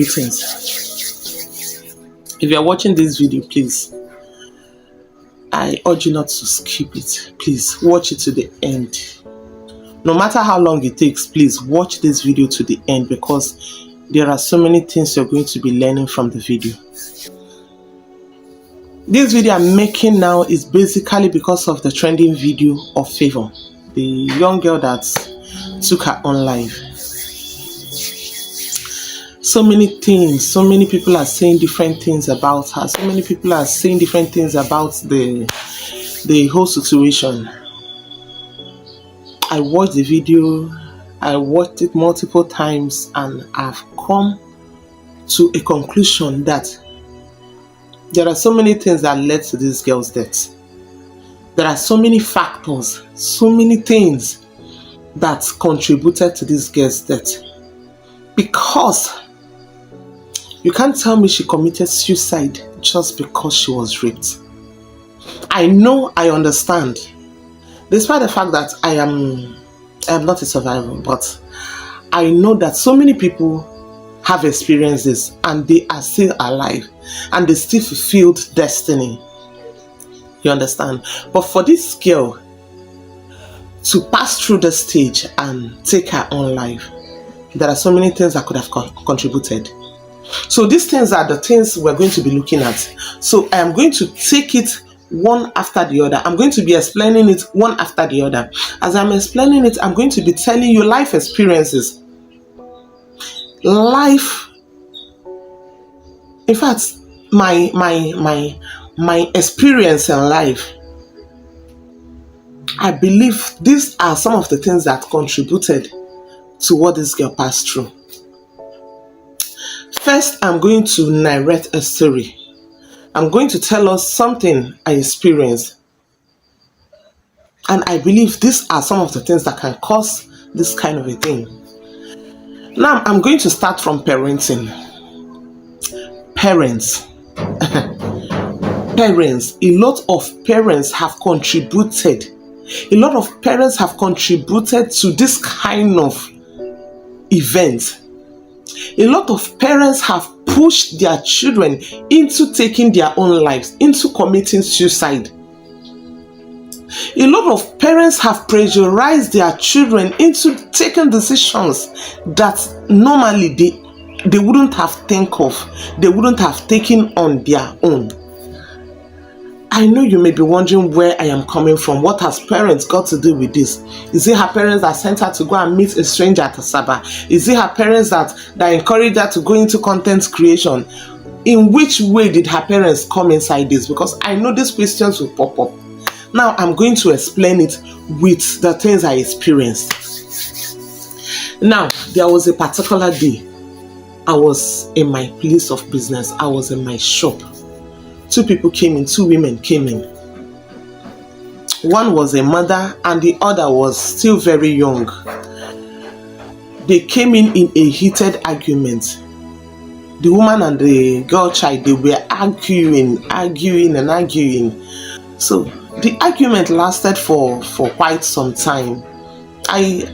Greetings. If you are watching this video, please, I urge you not to skip it. Please watch it to the end. No matter how long it takes, please watch this video to the end, because there are so many things you're going to be learning from the video. This video I'm making now is basically because of the trending video of Favour, the young girl that took her own life. So many things, so many people are saying different things about her. So many people are saying different things about the whole situation. I watched the video, I watched it multiple times, and I've come to a conclusion that there are so many things that led to this girl's death. There are so many factors, so many things that contributed to this girl's death. Because you can't tell me she committed suicide just because she was raped. I know, I understand. Despite the fact that I am not a survivor, but I know that so many people have experienced this and they are still alive and they still fulfilled destiny. You understand? But for this girl to pass through the stage and take her own life, there are so many things that could have contributed. So these things are the things we're going to be looking at. So I am going to take it one after the other. I'm going to be explaining it one after the other. As I'm explaining it, I'm going to be telling you life experiences. In fact, my experience in life. I believe these are some of the things that contributed to what this girl passed through. First, I'm going to narrate a story. I'm going to tell us something I experienced. And I believe these are some of the things that can cause this kind of a thing. Now, I'm going to start from parenting. Parents. Parents. A lot of parents have contributed. A lot of parents have contributed to this kind of event. A lot of parents have pushed their children into taking their own lives, into committing suicide. A lot of parents have pressurized their children into taking decisions that normally they wouldn't have think of, they wouldn't have taken on their own. I know you may be wondering where I am coming from. What has parents got to do with this? Is it her parents that sent her to go and meet a stranger at Asaba? Is it her parents that encouraged her to go into content creation? In which way did her parents come inside this? Because I know these questions will pop up. Now I'm going to explain it with the things I experienced. Now, there was a particular day. I was in my place of business. I was in my shop. Two people came in, two women came in. One was a mother and the other was still very young. They came in a heated argument. The woman and the girl child, they were arguing. So the argument lasted for quite some time. I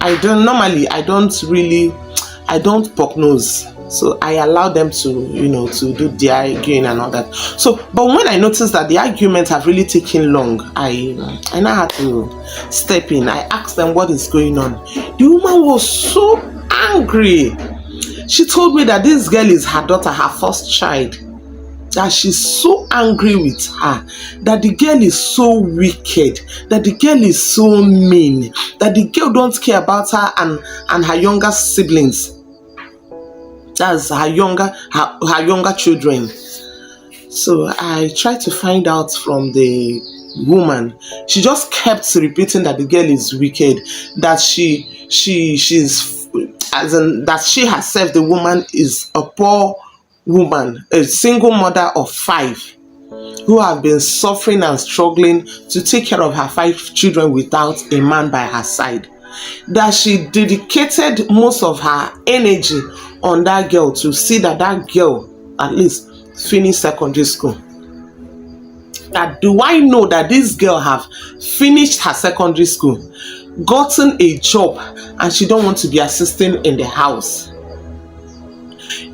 don't poke nose. So I allowed them to, to do the arguing and all that. So, but when I noticed that the arguments have really taken long, I now had to step in. I asked them what is going on. The woman was so angry. She told me that this girl is her daughter, her first child. That she's so angry with her, that the girl is so wicked, that the girl is so mean, that the girl don't care about her and her younger siblings. That's her younger children. So I tried to find out from the woman. She just kept repeating that the girl is wicked, that that she herself, the woman, is a poor woman, a single mother of 5, who have been suffering and struggling to take care of her 5 children without a man by her side. That she dedicated most of her energy on that girl to see that girl at least finish secondary school. That do I know that this girl have finished her secondary school, gotten a job, and she don't want to be assisting in the house.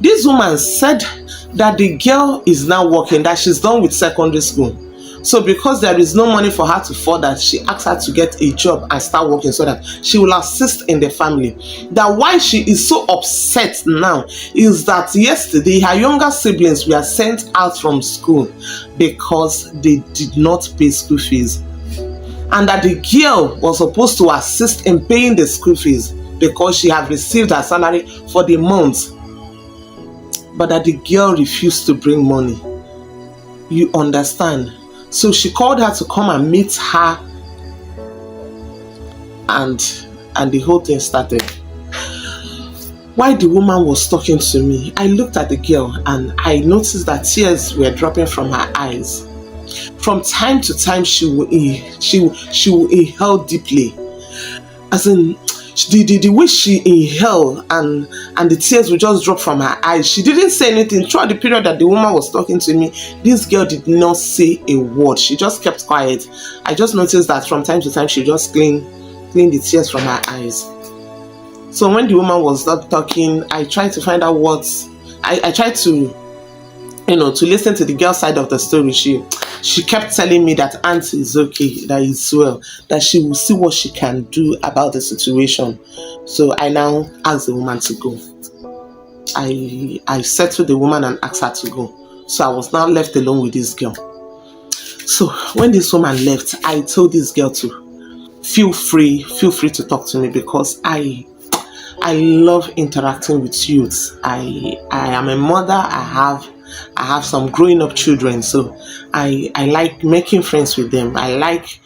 This woman said that the girl is now working, that she's done with secondary school. So because there is no money for her to further, she asked her to get a job and start working so that she will assist in the family. That why she is so upset now is that yesterday her younger siblings were sent out from school because they did not pay school fees. And that the girl was supposed to assist in paying the school fees because she had received her salary for the month. But that the girl refused to bring money. You understand? So she called her to come and meet her, and the whole thing started. While the woman was talking to me, I looked at the girl and I noticed that tears were dropping from her eyes. From time to time, she will inhale deeply, as in the way she inhaled and the tears would just drop from her eyes. She didn't say anything throughout the period that the woman was talking to me. This girl did not say a word. She just kept quiet. I just noticed that from time to time she just cleaned the tears from her eyes. So when the woman was not talking, I tried to find out what I tried to to listen to the girl's side of the story. She kept telling me that auntie is okay, that is well, that she will see what she can do about the situation. So I now asked the woman to go. I settled the woman and asked her to go. So I was now left alone with this girl. So when this woman left, I told this girl to feel free to talk to me, because I love interacting with youth. I am a mother. I have some growing up children, so I like making friends with them. I like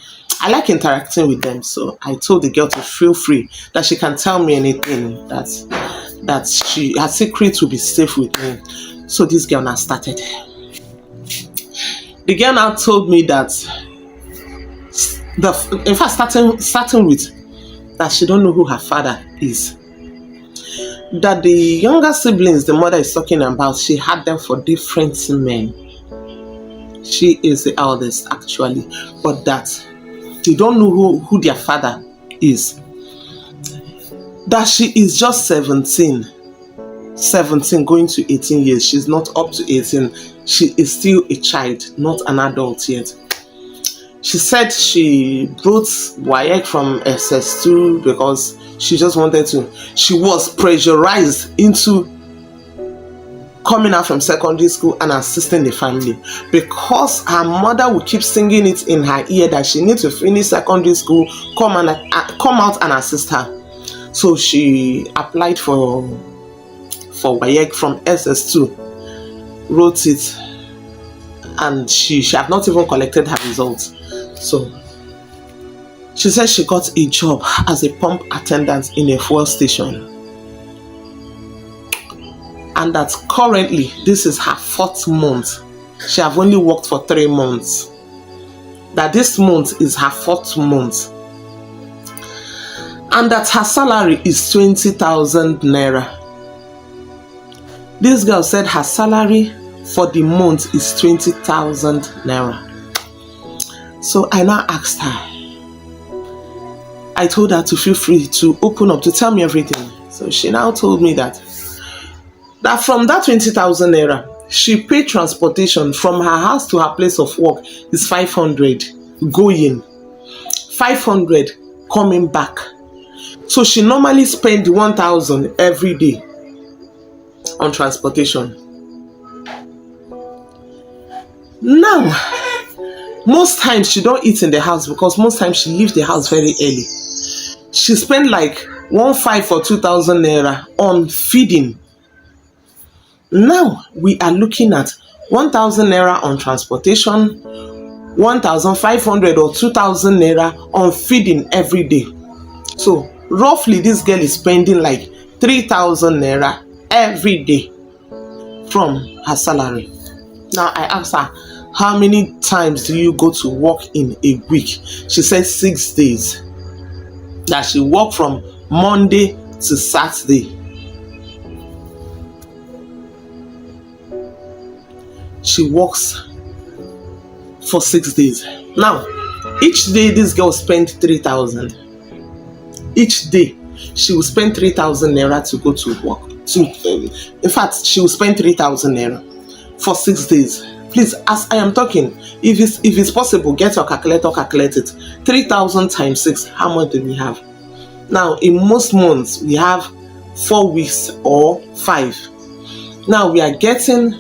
interacting with them. So I told the girl to feel free, that she can tell me anything, that her secret will be safe with me. So this girl now started. The girl now told me that starting with that she don't know who her father is. That the younger siblings the mother is talking about, she had them for different men. She is the eldest actually, but that they don't know who their father is. That she is just 17 going to 18 years. She's not up to 18. She is still a child, not an adult yet. She said she brought WAEC from SS2 because she just wanted to. She was pressurized into coming out from secondary school and assisting the family, because her mother would keep singing it in her ear that she needs to finish secondary school, come out and assist her. So she applied for WAEC from SS2, wrote it, and she had not even collected her results. So she said she got a job as a pump attendant in a fuel station, and that currently this is her 4th month. She have only worked for 3 months. That this month is her 4th month, and that her salary is 20,000 naira. This girl said her salary for the month is 20,000 naira. So I now asked her. I told her to feel free to open up, to tell me everything. So she now told me that from that 20,000 naira, she paid transportation from her house to her place of work is 500 going, 500 coming back. So she normally spend 1,000 every day on transportation. Now, most times she don't eat in the house, because most times she leaves the house very early. She spent like 1,500 or 2,000 naira on feeding. Now we are looking at 1,000 naira on transportation, 1,500 or 2,000 naira on feeding every day. So roughly this girl is spending like 3,000 naira every day from her salary. Now I asked her, how many times do you go to work in a week? She said 6 days. That she worked from Monday to Saturday. She works for 6 days. Now, each day this girl spent 3,000. Each day she will spend 3,000 naira to go to work. to, in fact, she will spend 3,000 naira for 6 days. Please, as I am talking, if it's possible, get your calculator, calculate it. 3,000 times 6, how much do we have? Now, in most months, we have 4 weeks or 5. Now, we are getting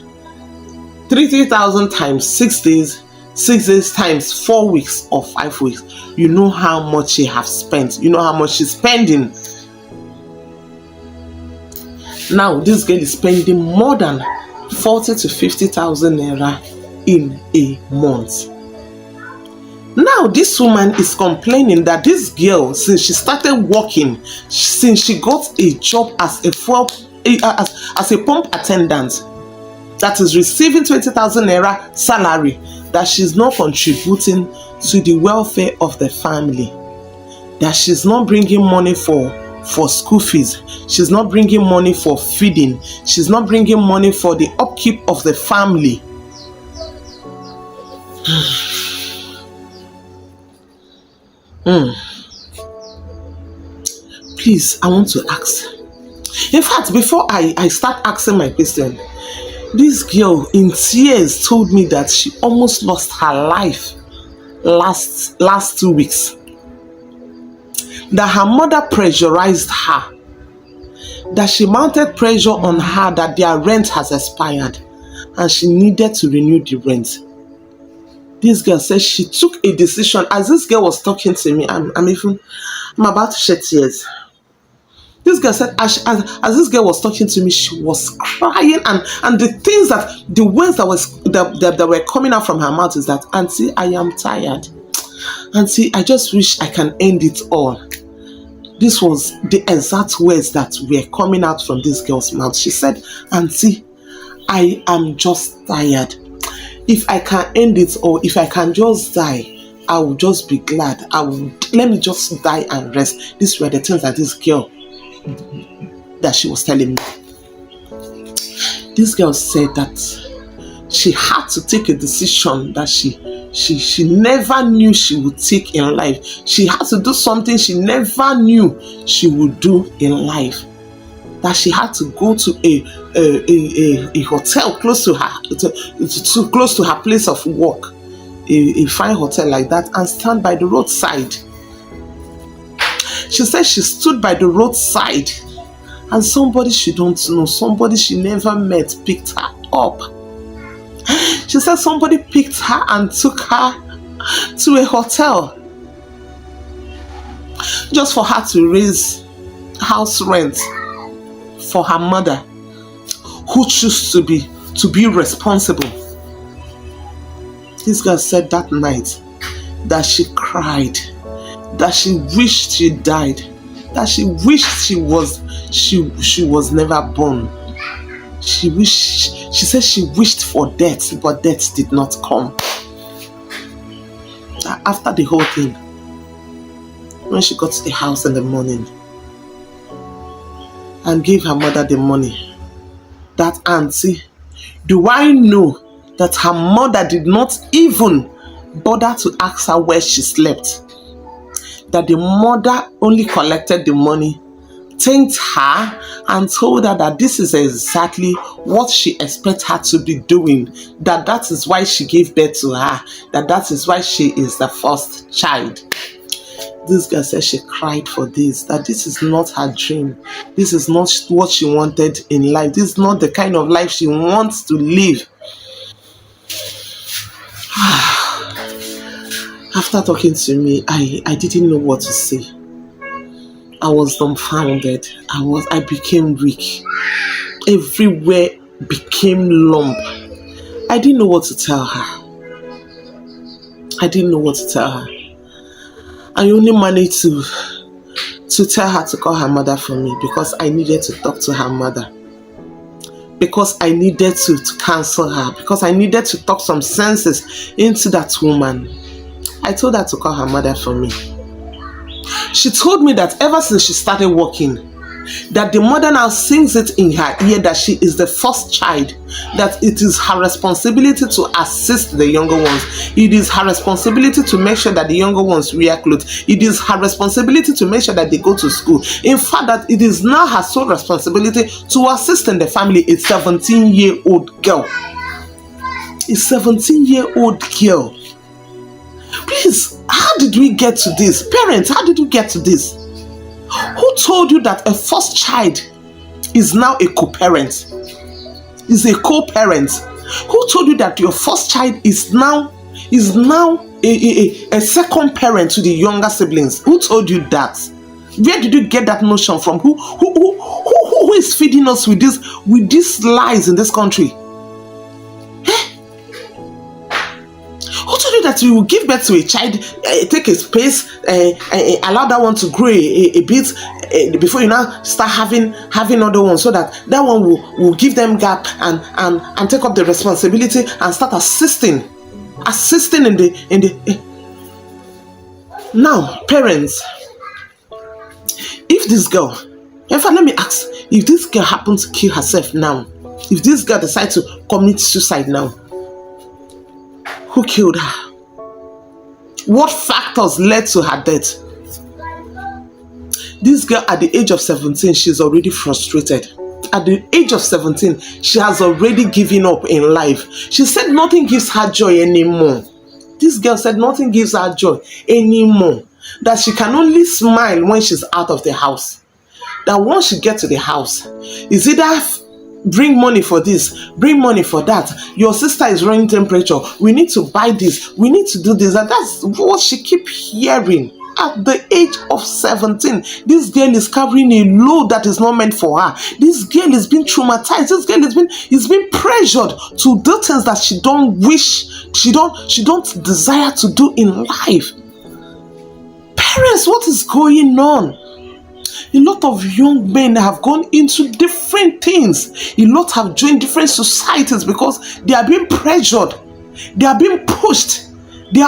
3,000 times 6 days, 6 days times 4 weeks or 5 weeks. You know how much she has spent. You know how much she's spending. Now, this girl is spending more than 40 to 50,000 naira in a month. Now, this woman is complaining that this girl, since she started working, since she got a job as a pump attendant, that is receiving 20,000 naira salary, that she's not contributing to the welfare of the family, that she's not bringing money for school fees, she's not bringing money for feeding, she's not bringing money for the upkeep of the family. Please, I want to ask. In fact, before I start asking my question, this girl in tears told me that she almost lost her life last 2 weeks. That her mother pressurized her. That she mounted pressure on her that their rent has expired and she needed to renew the rent. This girl said she took a decision. As this girl was talking to me, I'm about to shed tears. This girl said, as this girl was talking to me, she was crying, and the words that were coming out from her mouth is that, "Auntie, I am tired. Auntie, I just wish I can end it all." This was the exact words that were coming out from this girl's mouth. She said, "Auntie, I am just tired. If I can end it, or if I can just die, I will just be glad. Let me just die and rest." These were the things that this girl, that she was telling me. This girl said that she had to take a decision that she never knew she would take in life. She had to do something she never knew she would do in life. That she had to go to a hotel close to her, close to her place of work, a fine hotel like that, and stand by the roadside. She said she stood by the roadside, and somebody she don't know, somebody she never met, picked her up. She said somebody picked her and took her to a hotel just for her to raise house rent for her mother, who chose to be responsible. This girl said that night that she cried, that she wished she died, that she wished she was never born. She said she wished for death, but death did not come. After the whole thing, when she got to the house in the morning and gave her mother the money, that auntie, do I know that her mother did not even bother to ask her where she slept? That the mother only collected the money, thanked her, and told her that this is exactly what she expects her to be doing, that is why she gave birth to her, that is why she is the first child. This girl said she cried for this, that this is not her dream, this is not what she wanted in life, this is not the kind of life she wants to live. After talking to me, I didn't know what to say. I was dumbfounded. I became weak. Everywhere became lump. I didn't know what to tell her. I only managed to tell her to call her mother for me, because I needed to talk to her mother. Because I needed to counsel her. Because I needed to talk some senses into that woman. I told her to call her mother for me. She told me that ever since she started working, that the mother now sings it in her ear that she is the first child, that it is her responsibility to assist the younger ones. It is her responsibility to make sure that the younger ones wear clothes. It is her responsibility to make sure that they go to school. In fact, that it is now her sole responsibility to assist in the family. A 17-year-old girl. A 17-year-old girl. Please, how did we get to this? Parents, how did we get to this? Who told you that a first child is now a co-parent? Is a co-parent? Who told you that your first child is now a second parent to the younger siblings? Who told you that? Where did you get that notion from? Who is feeding us with these lies in this country? Who told you that you will give birth to a child, take a space, allow that one to grow a bit before you now start having other ones, so that one will give them gap and take up the responsibility and start assisting in the Now, parents, if this girl, in fact, let me ask, if this girl happens to kill herself now, if this girl decides to commit suicide now, who killed her? What factors led to her death? This girl, at the age of 17, she's already frustrated. At the age of 17, she has already given up in life. She said nothing gives her joy anymore. This girl said nothing gives her joy anymore. That she can only smile when she's out of the house. That once she gets to the house, is either bring money for this, bring money for that. Your sister is running temperature. We need to buy this. We need to do this. And that's what she keep hearing. At the age of 17, this girl is carrying a load that is not meant for her. This girl is being traumatized. This girl is being pressured to do things that she don't wish, she don't desire to do in life. Parents, what is going on? A lot of young men have gone into different things. A lot have joined different societies because they are being pressured. They are being pushed. The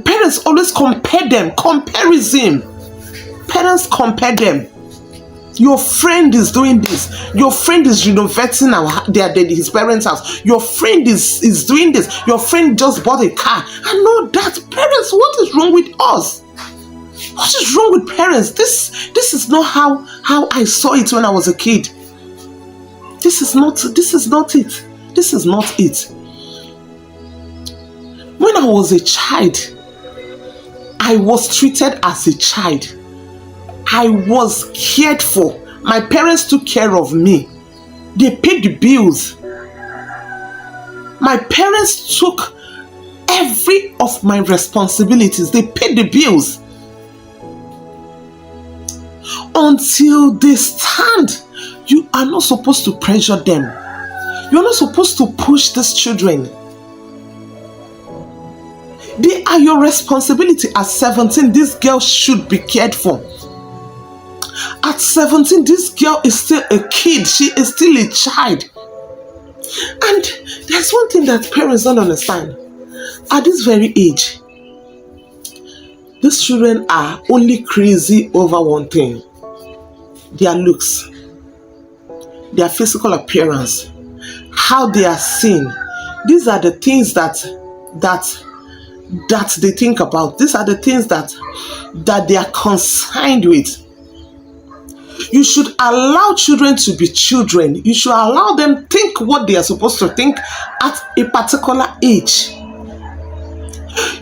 parents always compare them. Comparison. Parents compare them. Your friend is doing this. Your friend is renovating his parents' house. Your friend is doing this. Your friend just bought a car. And all that. Parents, what is wrong with us? What is wrong with parents? This is not how I saw it when I was a kid. This is not it. This is not it. When I was a child, I was treated as a child. I was cared for. My parents took care of me. They paid the bills. My parents took every of my responsibilities. They paid the bills. Until they stand, you are not supposed to pressure them. You are not supposed to push these children. They are your responsibility. At 17, this girl should be cared for. At 17, this girl is still a kid. She is still a child. And there's one thing that parents don't understand. At this very age, these children are only crazy over one thing: their looks, their physical appearance, how they are seen. These are the things that they think about. These are the things that they are concerned with. You should allow children to be children. You should allow them think what they are supposed to think at a particular age.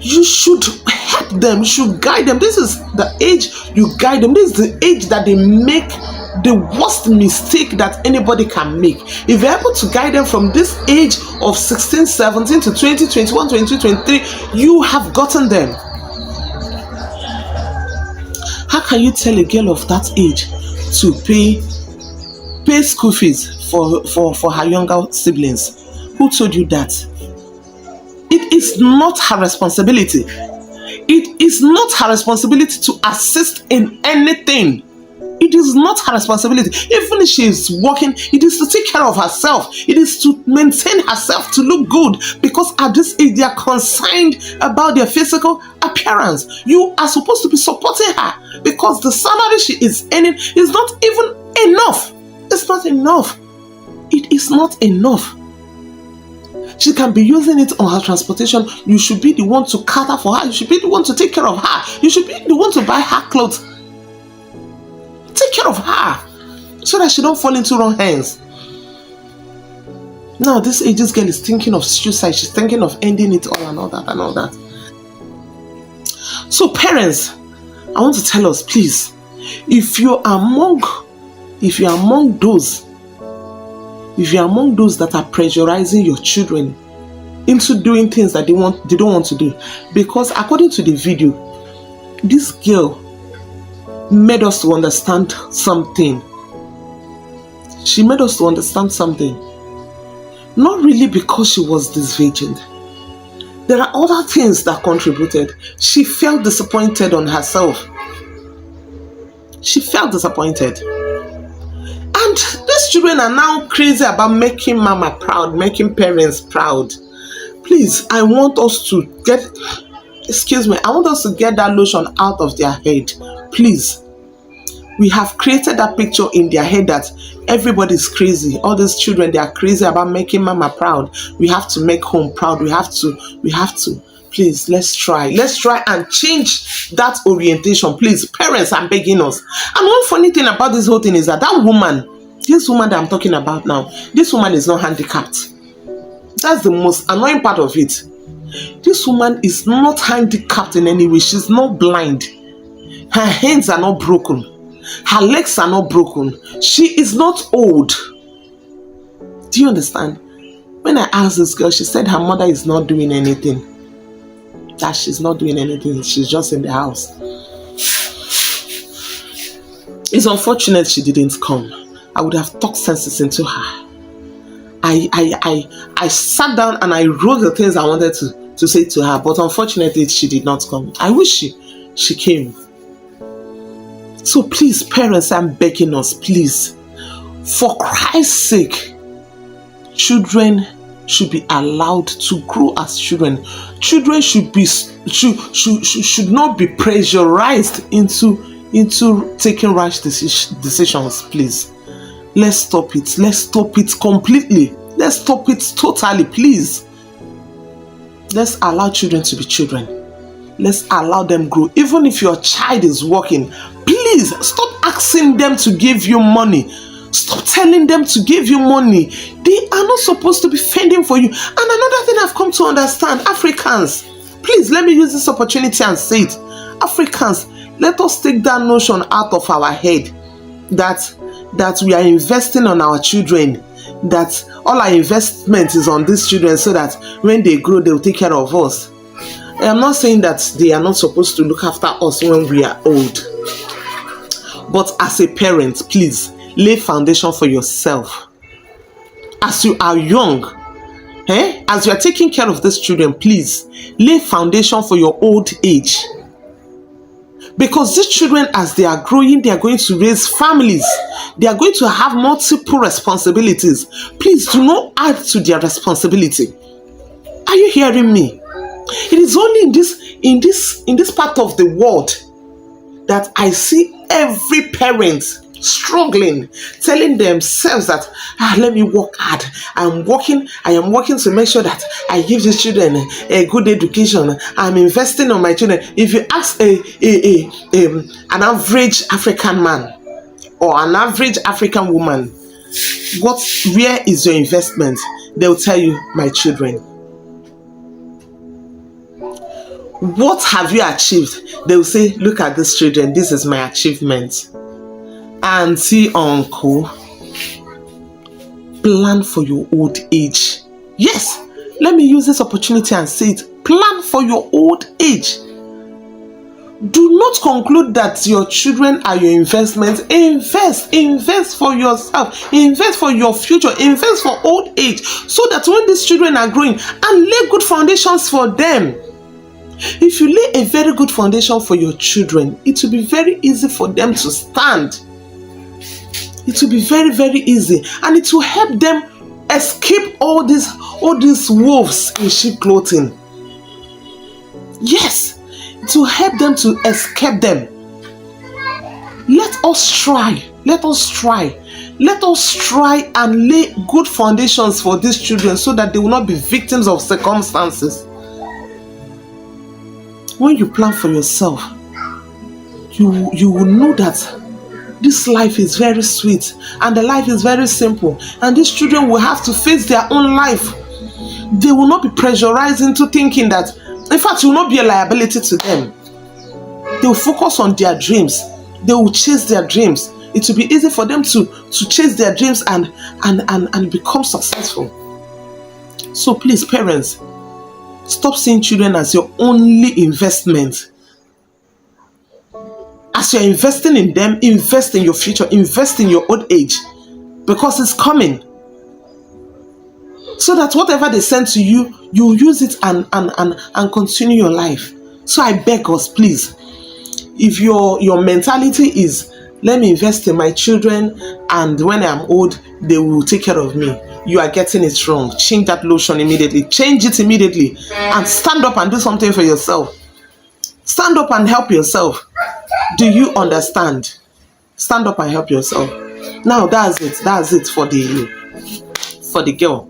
You should help them. You should guide them. This is the age you guide them. This is the age that they make the worst mistake that anybody can make. If you're able to guide them from this age of 16, 17 to 20, 21, 22, 23, you have gotten them. How can you tell a girl of that age to pay school fees for her younger siblings? Who told you that? It is not her responsibility. It is not her responsibility to assist in anything It is not her responsibility. Even if she is working, it is to take care of herself. It is to maintain herself, to look good, because at this age they are concerned about their physical appearance. You are supposed to be supporting her, because the salary she is earning is not even enough. It's not enough. It is not enough. She can be using it on her transportation. You should be the one to cater for her. You should be the one to take care of her. You should be the one to buy her clothes. Take care of her so that she don't fall into wrong hands. Now this ageist girl is thinking of suicide. She's thinking of ending it all and all that and all that. So parents, I want to tell us, please, if you are among those that are pressurizing your children into doing things that they don't want to do, because according to the video, this girl made us to understand something. She made us to understand something. Not really because she was this virgin. There are other things that contributed. She felt disappointed on herself. She felt disappointed. And these children are now crazy about making mama proud, making parents proud. Please, I want us to get that notion out of their head. Please. We have created that picture in their head that everybody's crazy. All these children, they are crazy about making mama proud. We have to make home proud. We have to. Please, let's try and change that orientation. Please, parents, I'm begging us. And one funny thing about this whole thing is that this woman that I'm talking about now, this woman is not handicapped. That's the most annoying part of it. This woman is not handicapped in any way. She's not blind. Her hands are not broken. Her legs are not broken. She is not old. Do you understand? When I asked this girl, she said her mother is not doing anything. That she's not doing anything. She's just in the house. It's unfortunate she didn't come. I would have talked sense into her. I sat down and I wrote the things I wanted to say to her, but unfortunately she did not come. I wish she came. So please, parents, I'm begging us, please, for Christ's sake, children should be allowed to grow as children. Children should not be pressurized into taking rash decisions. Please, let's stop it. Let's stop it completely. Let's stop it totally, please. Let's allow children to be children. Let's allow them grow. Even if your child is working, please stop asking them to give you money. Stop telling them to give you money. They are not supposed to be fending for you. And another thing I've come to understand, Africans, please let me use this opportunity and say it. Africans, let us take that notion out of our head that we are investing on our children, that all our investment is on these children so that when they grow, they will take care of us. I am not saying that they are not supposed to look after us when we are old. But as a parent, please lay foundation for yourself. As you are young, as you are taking care of these children, please lay foundation for your old age. Because these children, as they are growing, they are going to raise families. They are going to have multiple responsibilities. Please do not add to their responsibility. Are you hearing me? It is only in this part of the world that I see every parent struggling, telling themselves that let me work hard. I am working to make sure that I give these children a good education. I'm investing on my children. If you ask an average African man or an average African woman, where is your investment? They'll tell you, my children. What have you achieved? They will say, look at these children, this is my achievement. Auntie, uncle, plan for your old age. Yes, let me use this opportunity and say it. Plan for your old age. Do not conclude that your children are your investment. Invest for yourself. Invest for your future. Invest for old age, so that when these children are growing, and lay good foundations for them. If you lay a very good foundation for your children, it will be very easy for them to stand. It will be very, very easy, and it will help them escape all these wolves in sheep clothing. Yes, it will help them to escape them. Let us try. Let us try. Let us try and lay good foundations for these children so that they will not be victims of circumstances. When you plan for yourself, you will know that this life is very sweet and the life is very simple, and these children will have to face their own life. They will not be pressurized into thinking that, in fact, it will not be a liability to them. They will focus on their dreams. They will chase their dreams. It will be easy for them to chase their dreams and become successful. So please, parents, stop seeing children as your only investment. As you're investing in them, invest in your future, invest in your old age, because it's coming. So that whatever they send to you, you use it and continue your life. So I beg us, please, if your mentality is, let me invest in my children and when I'm old, they will take care of me, you are getting it wrong. Change that notion immediately. Change it immediately and stand up and do something for yourself. Stand up and help yourself. Do you understand? Stand up and help yourself. Now that's it for the girl.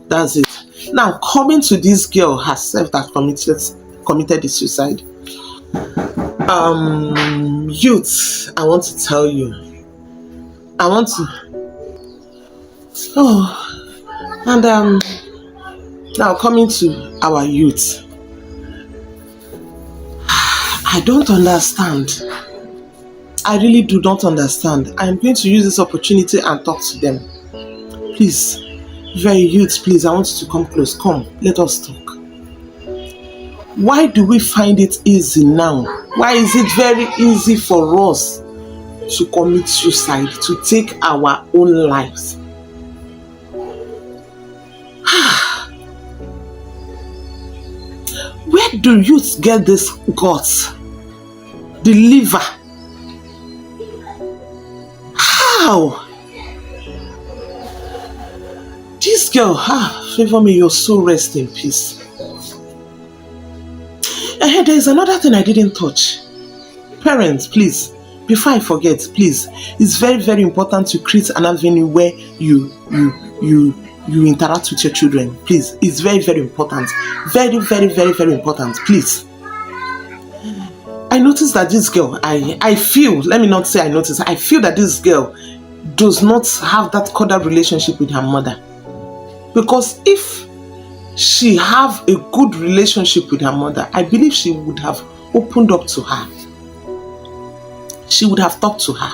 That's it. Now coming to this girl herself that committed the suicide. Youth, I want to tell you. Now coming to our youth. I don't understand. I really do not understand. I'm going to use this opportunity and talk to them. Please, very youth, please, I want you to come close. Come, let us talk. Why do we find it easy now? Why is it very easy for us to commit suicide, to take our own lives? Where do youth get this guts? The liver? How? This girl, favor me, your soul rest in peace. And there is another thing I didn't touch. Parents, please, before I forget, please, it's very, very important to create an avenue where you interact with your children. Please, it's very, very important. Very, very, very, very important. Please. I noticed that this girl, I feel that this girl does not have that cordial relationship with her mother. Because if she have a good relationship with her mother, I believe she would have opened up to her. She would have talked to her.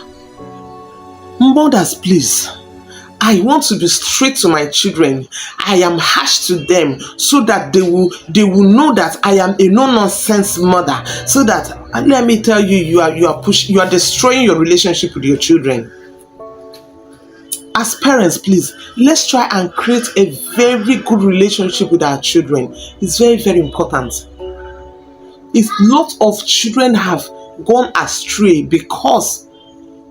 Mothers, please, I want to be straight to my children. I am harsh to them so that they will know that I am a no-nonsense mother. So that, let me tell you, you are destroying your relationship with your children. As parents, please, let's try and create a very good relationship with our children. It's very, very important. A lot of children have gone astray because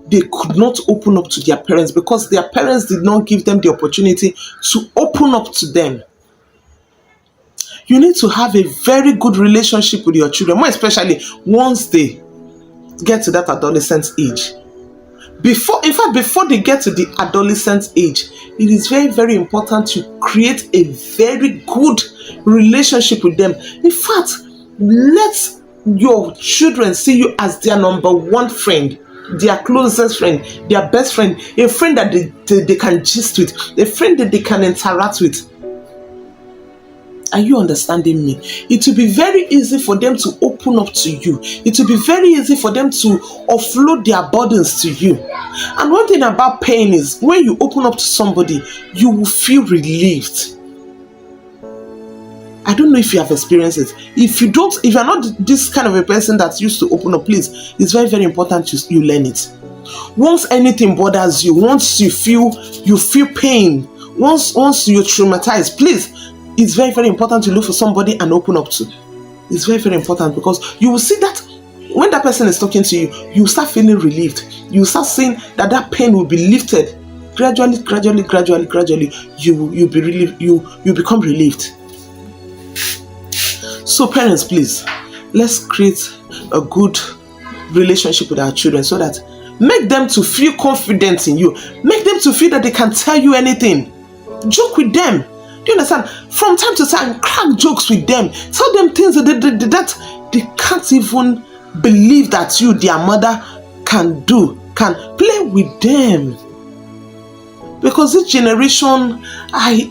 they could not open up to their parents, because their parents did not give them the opportunity to open up to them. You need to have a very good relationship with your children, more especially once they get to that adolescent age. Before they get to the adolescent age, it is very, very important to create a very good relationship with them. In fact, let your children see you as their number one friend, their closest friend, their best friend, a friend that they can gist with, a friend that they can interact with. Are you understanding me? It will be very easy for them to open up to you. It will be very easy for them to offload their burdens to you. And one thing about pain is, when you open up to somebody, you will feel relieved. I don't know if you have experienced it. If you're not this kind of a person that's used to open up, please, it's very, very important you learn it. Once anything bothers you, once you feel pain, once you're traumatized, please, it's very, very important to look for somebody and open up to. It's very, very important, because you will see that when that person is talking to you, you start feeling relieved. You start seeing that pain will be lifted gradually. You be relieved. You become relieved. So parents, please, let's create a good relationship with our children, so that make them to feel confident in you. Make them to feel that they can tell you anything. Joke with them. Do you understand? From time to time, crack jokes with them. Tell them things that they can't even believe that you, their mother, can do. Can play with them. Because this generation,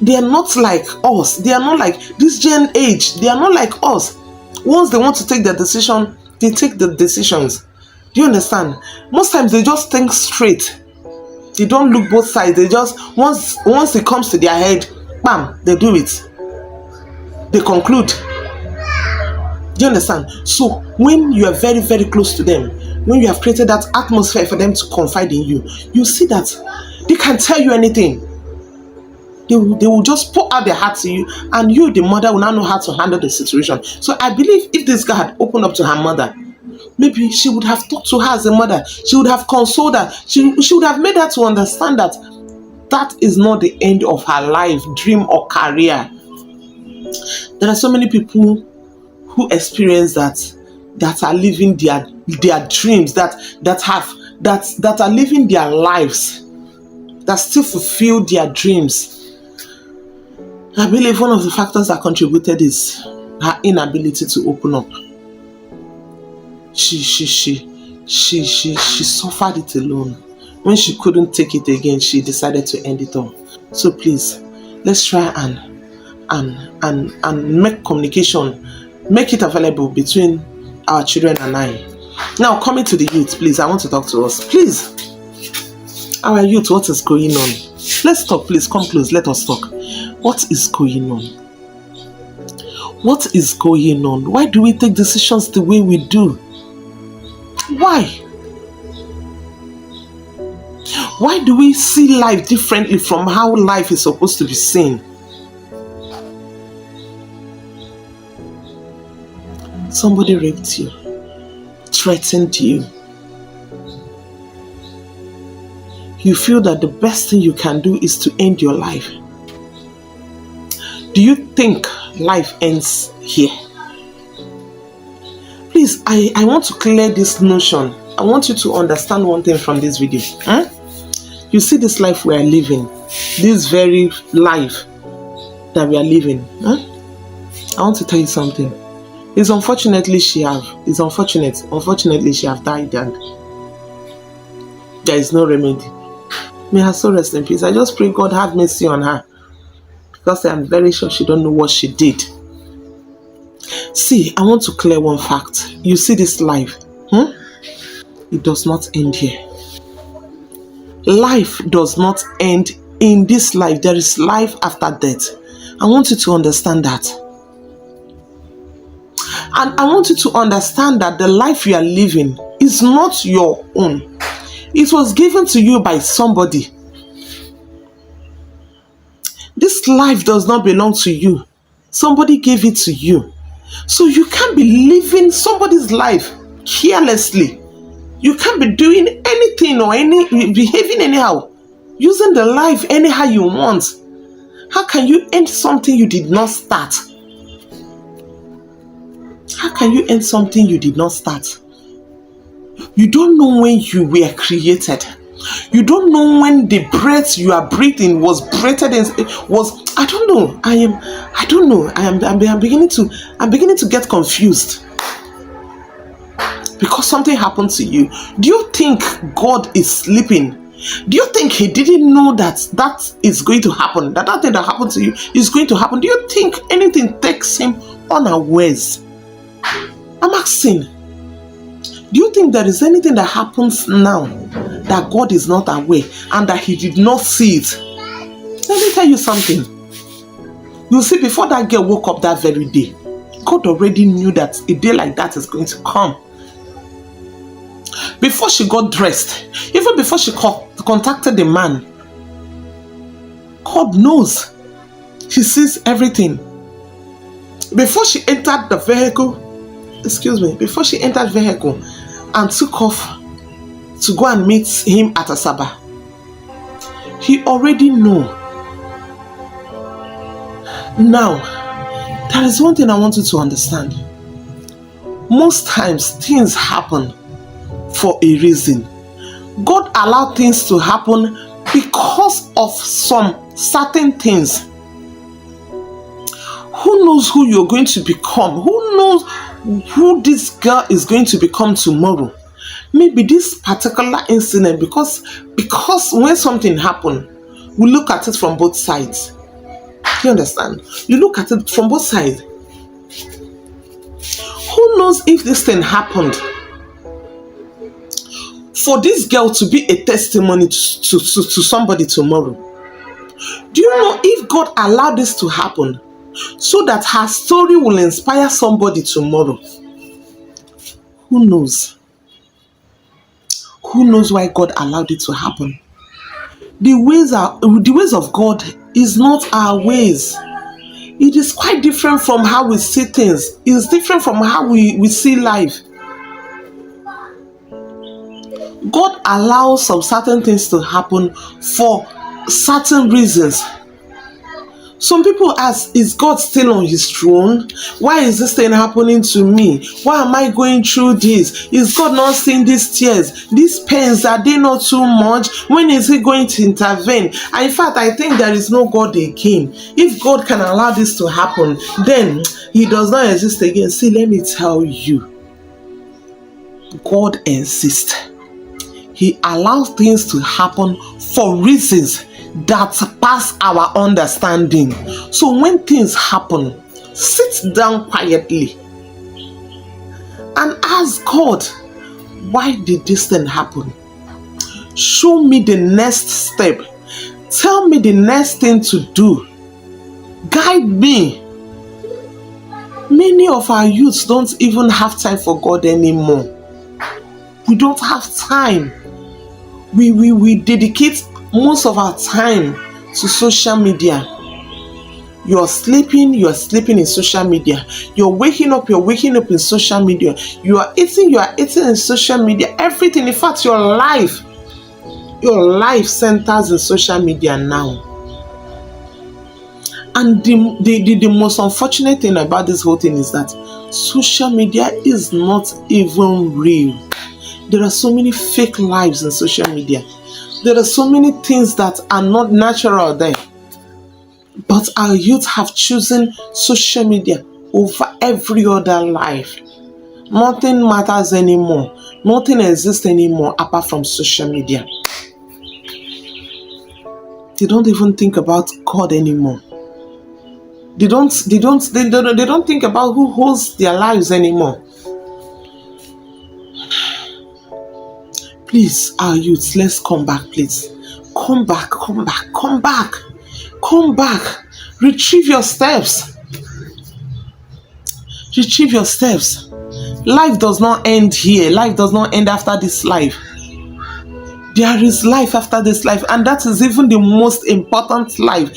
they are not like us. They are not like this gen age. They are not like us. Once they want to take their decision, they take the decisions. Do you understand? Most times they just think straight. They don't look both sides. They just, once it comes to their head, bam, they do it. They conclude. Do you understand? So when you are very, very close to them, when you have created that atmosphere for them to confide in you, you see that they can tell you anything. They will just pour out their heart to you, and you, the mother, will now know how to handle the situation. So I believe if this guy had opened up to her mother, maybe she would have talked to her as a mother. She would have consoled her. She would have made her to understand that that is not the end of her life, dream, or career. There are so many people who experience that are living their dreams, that are living their lives, that still fulfill their dreams. I believe one of the factors that contributed is her inability to open up. She suffered it alone. When she couldn't take it again, she decided to end it all. So please, let's try and make communication, make it available between our children and I. Now, coming to the youth, please, I want to talk to us. Please, our youth, what is going on? Let's talk, please. Come close, let us talk. What is going on? What is going on? Why do we take decisions the way we do? Why? Why do we see life differently from how life is supposed to be seen? Somebody raped you, threatened you. You feel that the best thing you can do is to end your life. Do you think life ends here? Please, I want to clear this notion. I want you to understand one thing from this video. You see this life we are living, this very life that we are living. I want to tell you something. Unfortunately she have died, and there is no remedy. May her soul rest in peace. I just pray God have mercy on her, because I am very sure she don't know what she did. See, I want to clear one fact. You see this life, it does not end here. Life does not end in this life. There is life after death. I want you to understand that. And I want you to understand that the life you are living is not your own. It was given to you by somebody. This life does not belong to you. Somebody gave it to you. So you can't be living somebody's life carelessly. You can't be doing anything or behaving anyhow, using the life anyhow you want. How can you end something you did not start? How can you end something you did not start? You don't know when you were created. You don't know when the breath you are breathing was breathed in. I don't know. I'm beginning to get confused. Because something happened to you. Do you think God is sleeping? Do you think he didn't know that is going to happen? That thing that happened to you is going to happen? Do you think anything takes him unawares? I'm asking. Do you think there is anything that happens now that God is not aware and that he did not see it? Let me tell you something. You see, before that girl woke up that very day, God already knew that a day like that is going to come. Before she got dressed, even before she contacted the man, God knows. He sees everything. Before she entered the vehicle, before she entered vehicle and took off to go and meet him at Asaba, he already knew. Now, there is one thing I want you to understand. Most times things happen for a reason. God allowed things to happen because of some certain things. Who knows who you're going to become? Who knows who this girl is going to become tomorrow? Maybe this particular incident, because when something happened, we look at it from both sides. You understand? You look at it from both sides. Who knows if this thing happened for this girl to be a testimony to somebody tomorrow? Do you know if God allowed this to happen so that her story will inspire somebody tomorrow? Who knows? Who knows why God allowed it to happen? The ways of God is not our ways. It is quite different from how we see things. It's different from how we see life. God allows some certain things to happen for certain reasons. Some people ask, is God still on his throne? Why is this thing happening to me? Why am I going through this? Is God not seeing these tears? These pains, are they not too much? When is he going to intervene? And in fact, I think there is no God again. If God can allow this to happen, then he does not exist again. See, let me tell you, God exists. He allows things to happen for reasons that pass our understanding. So when things happen, sit down quietly and ask God, why did this thing happen? Show me the next step. Tell me the next thing to do. Guide me. Many of our youths don't even have time for God anymore. We don't have time. We dedicate most of our time to social media. You're sleeping in social media. You're waking up in social media. You are eating in social media. Everything, in fact, your life centers in social media now. And the most unfortunate thing about this whole thing is that social media is not even real. There are so many fake lives in social media. There are so many things that are not natural there. But our youth have chosen social media over every other life. Nothing matters anymore. Nothing exists anymore apart from social media. They don't even think about God anymore. They don't think about who holds their lives anymore. Please, our youths, let's come back, please. Come back. Retrieve your steps. Life does not end here. Life does not end after this life. There is life after this life, and that is even the most important life.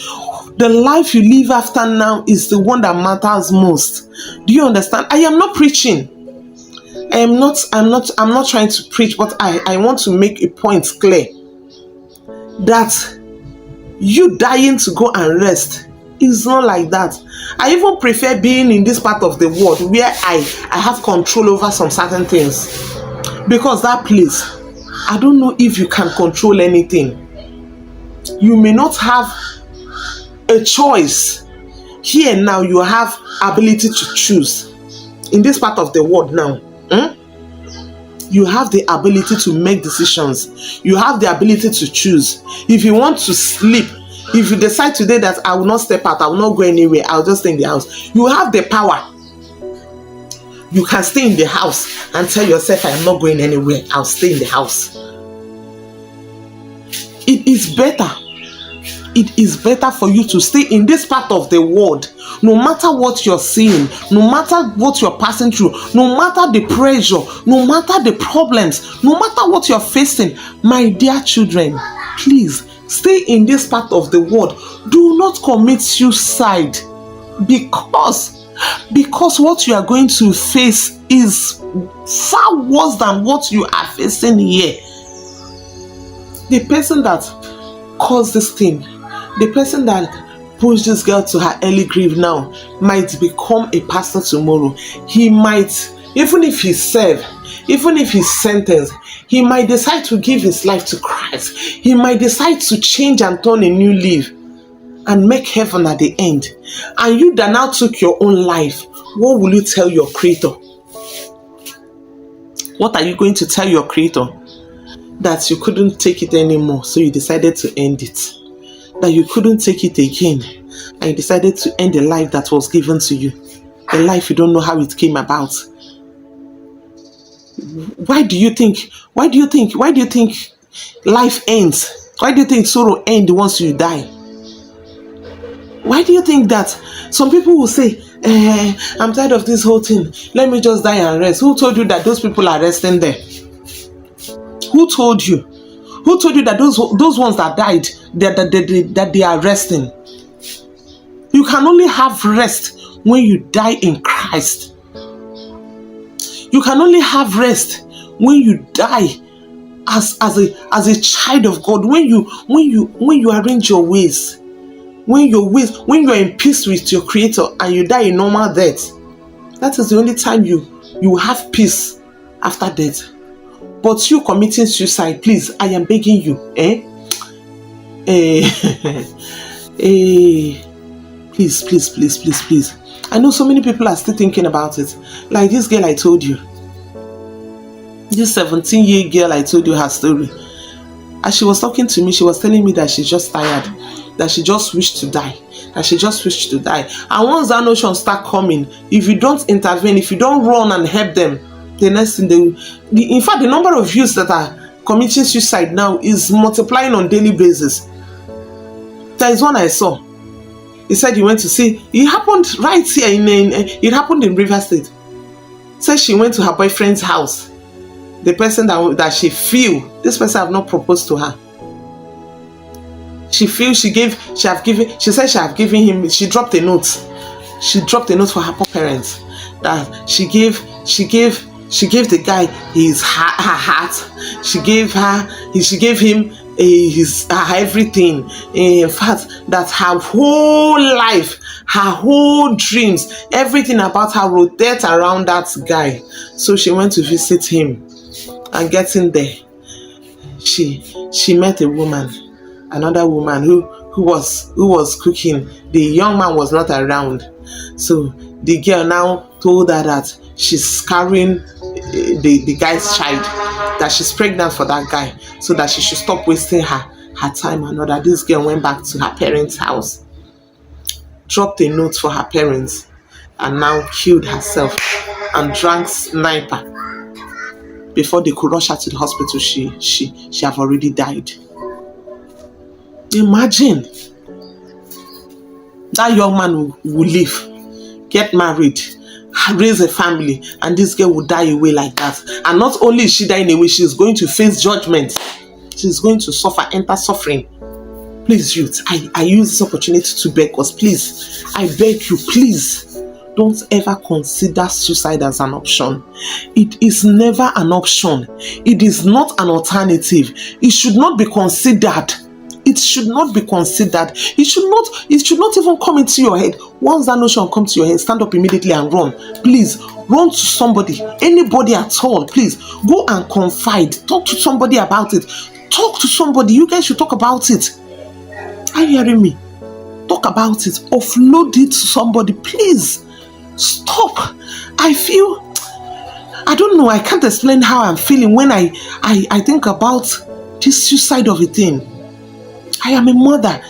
The life you live after now is the one that matters most. Do you understand? I am not preaching. I'm not trying to preach, but I want to make a point clear that you dying to go and rest is not like that. I even prefer being in this part of the world where I have control over some certain things, because that place, I don't know if you can control anything. You may not have a choice. Here now you have ability to choose. In this part of the world now, you have the ability to make decisions. You have the ability to choose. If you want to sleep, if you decide today that I will not step out, I will not go anywhere, I'll just stay in the house, you have the power. You can stay in the house and tell yourself, I am not going anywhere, I'll stay in the house. It is better for you to stay in this part of the world. No matter what you're seeing, no matter what you're passing through, no matter the pressure, no matter the problems, no matter what you're facing, my dear children, please stay in this part of the world. Do not commit suicide, because because what you are going to face is far worse than what you are facing here. The person that caused this thing, the person that pushed this girl to her early grave now, might become a pastor tomorrow. He might, even if he's served, even if he's sentenced, he might decide to give his life to Christ. He might decide to change and turn a new leaf and make heaven at the end. And you that now took your own life, what will you tell your Creator? What are you going to tell your Creator? That you couldn't take it anymore, so you decided to end it. That you couldn't take it again, and you decided to end the life that was given to you. A life you don't know how it came about. Why do you think life ends? Why do you think sorrow ends once you die? Why do you think that some people will say, I'm tired of this whole thing, let me just die and rest? Who told you that those people are resting there? Who told you? Who told you that those ones that died, that they are resting? You can only have rest when you die in Christ. You can only have rest when you die as a child of God. When you arrange your ways, when you are in peace with your Creator and you die a normal death. That is the only time you have peace after death. But you committing suicide, please, I am begging you, please. I know so many people are still thinking about it. Like this girl I told you, this 17-year girl I told you her story. As she was talking to me, she was telling me that she's just tired, that she just wished to die, And once that notion start coming, if you don't intervene, if you don't run and help them, the next thing in fact, the number of youths that are committing suicide now is multiplying on daily basis. There is one I saw. He said he went to see. It happened right here it happened in River State. Said she went to her boyfriend's house. The person that she feel, this person have not proposed to her. She said she have given him. She dropped a note. She dropped a note for her parents that she gave the guy her heart. She gave him her everything. In fact, that her whole life, her whole dreams, everything about her rotates around that guy. So she went to visit him, and getting there, she met a woman, another woman who was cooking. The young man was not around, so the girl now told her that she's carrying the guy's child, that she's pregnant for that guy, so that she should stop wasting her time and all that. This girl went back to her parents' house, dropped a note for her parents, and now killed herself and drank sniper. Before they could rush her to the hospital, she have already died. Imagine that young man will live, get married, raise a family, and this girl will die away like that. And not only is she dying away, she's going to face judgment. She's going to suffer, enter suffering. Please, youth, I use this opportunity to beg us. Please, I beg you, please, don't ever consider suicide as an option. It is never an option. It is not an alternative. It should not be considered. It should not be considered. It should not even come into your head. Once that notion comes to your head, stand up immediately and run. Please, run to somebody, anybody at all. Please, go and confide. Talk to somebody about it. Talk to somebody. You guys should talk about it. Are you hearing me? Talk about it. Offload it to somebody. Please, stop. I don't know. I can't explain how I'm feeling when I think about this suicide of a thing. I am a mother.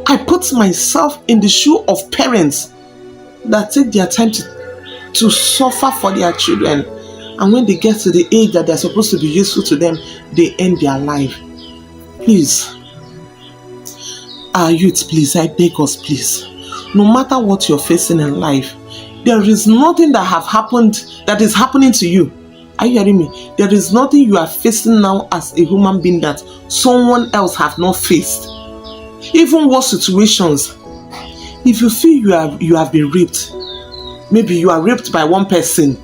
I put myself in the shoe of parents that take their time to suffer for their children. And when they get to the age that they're supposed to be useful to them, they end their life. Please, our youth, please, I beg us, please. No matter what you're facing in life, there is nothing that is happening to you. Are you hearing me? There is nothing you are facing now as a human being that someone else have not faced. Even worse situations. If you feel you have been raped, Maybe you are raped by one person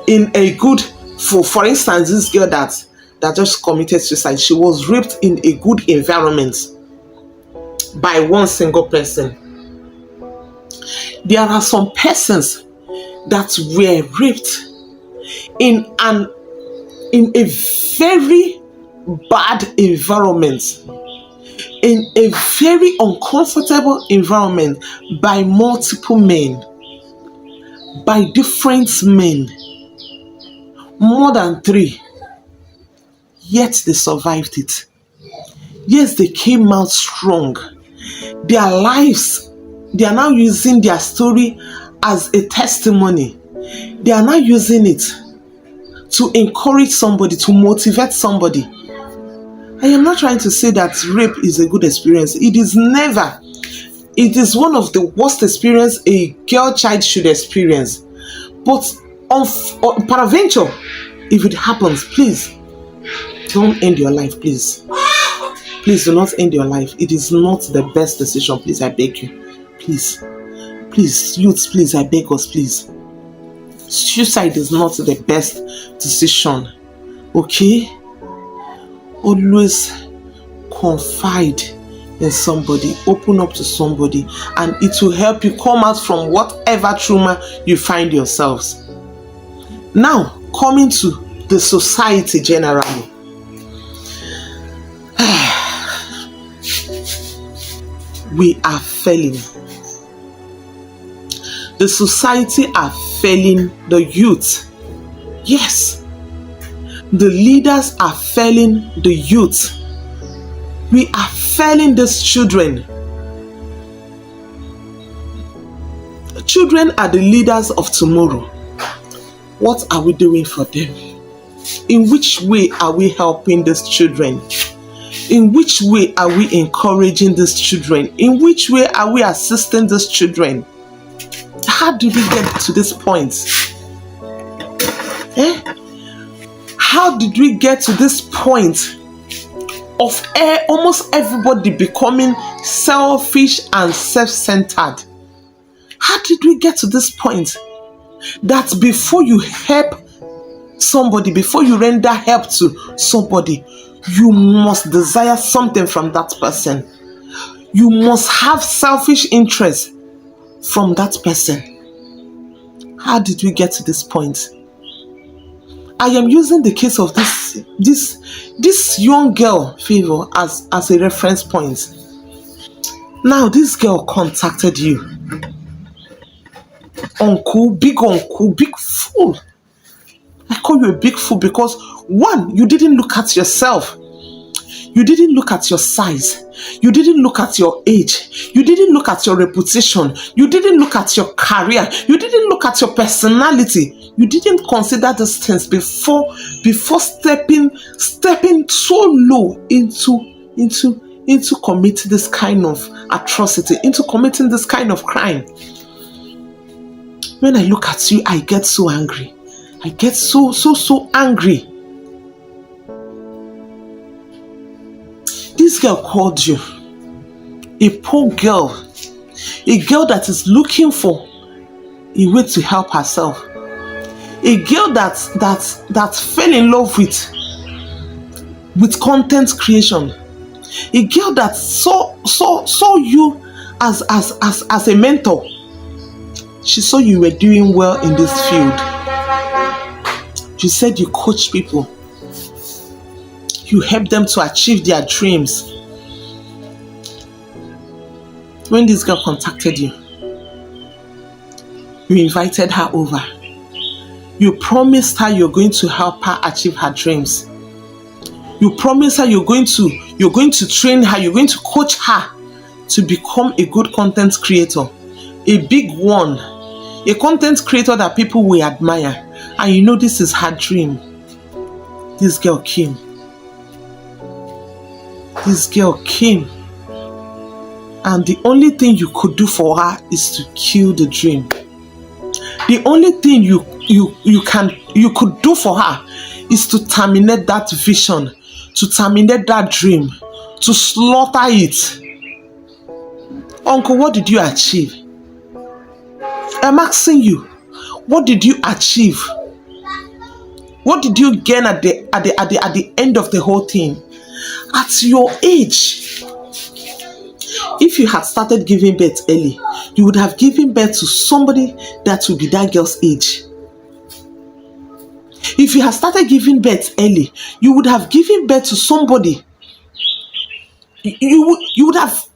in a good, for instance, this girl that just committed suicide, she was raped in a good environment by one single person. There are some persons that were raped in a very bad environment, in a very uncomfortable environment, by multiple men, by different men, more than 3, yet they survived it. Yes, they came out strong. Their lives, they are now using their story as a testimony. They are now using it to encourage somebody, to motivate somebody. I am not trying to say that rape is a good experience. It is never. It is one of the worst experiences a girl child should experience. But peradventure, if it happens, please don't end your life, please. Please do not end your life. It is not the best decision, please, I beg you. Please. Please, youths, please, I beg us, please. Suicide is not the best decision. Okay? Always confide in somebody, open up to somebody, and it will help you come out from whatever trauma you find yourselves. Now, coming to the society generally. We are failing. The society are failing the youth. Yes. The leaders are failing the youth. We are failing these children. Children are the leaders of tomorrow. What are we doing for them? In which way are we helping these children? In which way are we encouraging these children? In which way are we assisting these children? How did we get to this point? How did we get to this point of almost everybody becoming selfish and self-centered? How did we get to this point that before you help somebody, before you render help to somebody, you must desire something from that person? You must have selfish interest from that person. How did we get to this point? I am using the case of this young girl, Favor, as a reference point. Now, this girl contacted you. Uncle, big fool. I call you a big fool because, one, you didn't look at yourself. You didn't look at your size. You didn't look at your age. You didn't look at your reputation. You didn't look at your career. You didn't look at your personality. You didn't consider these things before stepping so low into committing this kind of atrocity, into committing this kind of crime. When I look at you, I get so angry. I get so angry. This girl called you. A poor girl. A girl that is looking for a way to help herself. A girl that fell in love with content creation. A girl that saw you as a mentor. She saw you were doing well in this field. You said you coach people. You help them to achieve their dreams. When this girl contacted you, you invited her over. You promised her you're going to help her achieve her dreams. You promised her you're going to train her, you're going to coach her to become a good content creator. A big one. A content creator that people will admire. And you know this is her dream. This girl came. This girl came. And the only thing you could do for her is to kill the dream. The only thing you could do for her is to terminate that vision, to terminate that dream, to slaughter it. Uncle, what did you achieve? I'm asking you, What did you achieve? What did you gain at the end of the whole thing? At your age, if you had started giving birth early, you would have given birth to somebody that would be that girl's age. If you had started giving birth early, you would have given birth to somebody. You would have